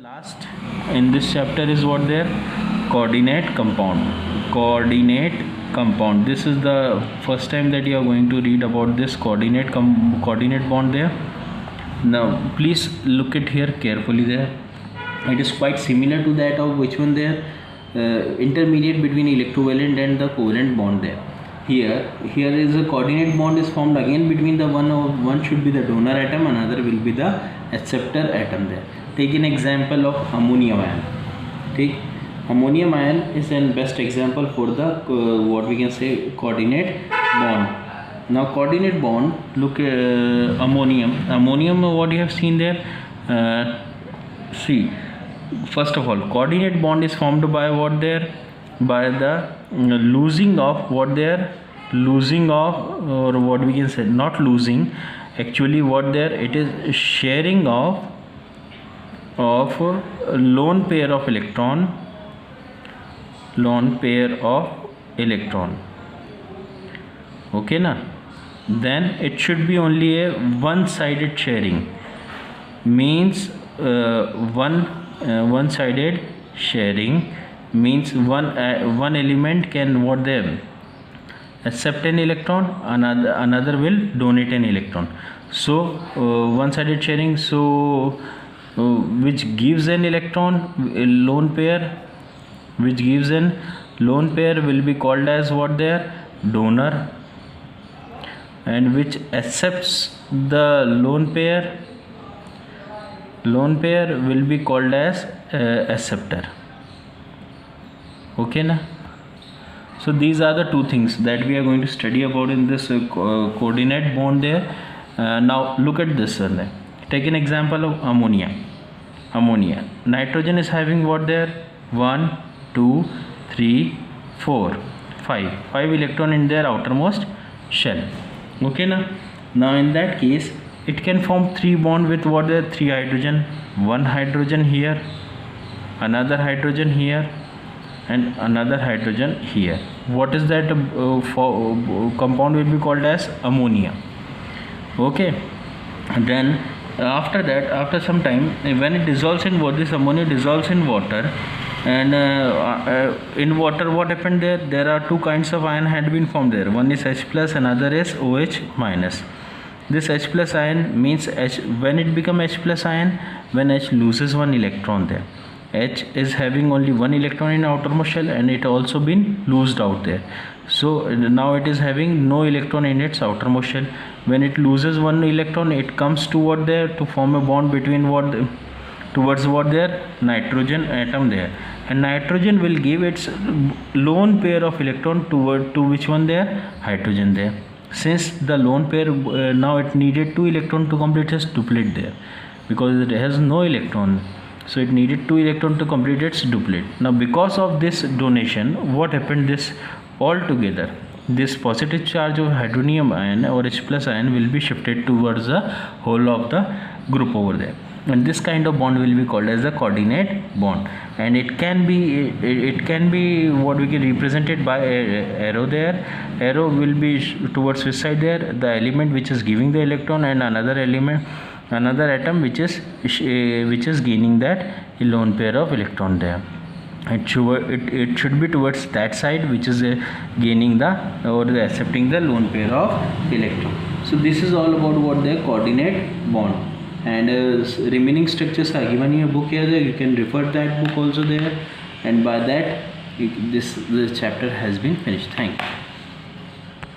Last in this chapter is what there? Coordinate compound. Coordinate compound. This is the first time that you are going to read about this coordinate bond there. Now please look at here carefully there. It is quite similar to that of which one there? Intermediate between electrovalent and the covalent bond there. Here is a coordinate bond is formed again between the one should be the donor atom, another will be the acceptor atom there. Take an example of ammonium ion. Take ammonium ion is an best example for the what we can say coordinate bond. Now coordinate bond, look ammonium what you have seen there. See, first of all, coordinate bond is formed by what there? By the losing of what there? Losing of, or what we can say, not losing, actually what there? It is sharing of lone pair of electron. Okay na? Then it should be only a one-sided sharing. Means one-sided sharing means one element can what there? Accept an electron, another will donate an electron. So one-sided sharing, so which gives an electron, a lone pair, which gives an lone pair will be called as what there? Donor. And which accepts the lone pair will be called as acceptor. Okay na? So these are the two things that we are going to study about in this coordinate bond there. Now look at this one. Take an example of ammonia. Nitrogen is having what there? 1, 2, 3, 4, 5 electron in their outermost shell. Okay na? Now in that case it can form 3 bond with what there? 3 hydrogen. 1 hydrogen here, another hydrogen here, and another hydrogen here. What is that compound will be called as ammonia. Okay, and then after that, after some time, when it dissolves in water, this ammonia dissolves in water, and in water what happened there? There are two kinds of ion had been formed there. One is H plus, another is OH minus. This H plus ion means H, when it become H plus ion, when H loses one electron there. H is having only one electron in outermost shell and it also been loosed out there. So now it is having no electron in its outermost shell. When it loses one electron, it comes toward there to form a bond between what towards what there? Nitrogen atom there, and nitrogen will give its lone pair of electron to which one there? Hydrogen there. Since the lone pair now it needed 2 electron to complete its duplet there, because it has no electron, so it needed 2 electron to complete its duplet. Now because of this donation, what happened? This all together, this positive charge of hydronium ion or H plus ion will be shifted towards the whole of the group over there, and this kind of bond will be called as the coordinate bond. And it can be what we can represent it by arrow there. Arrow will be towards which side there? The element which is giving the electron, and another atom which is gaining that lone pair of electron there. It should be towards that side which is gaining the accepting the lone pair of electron. So this is all about what the coordinate bond, and remaining structures are given in your book here. You can refer that book also there, and by that this chapter has been finished. Thank you.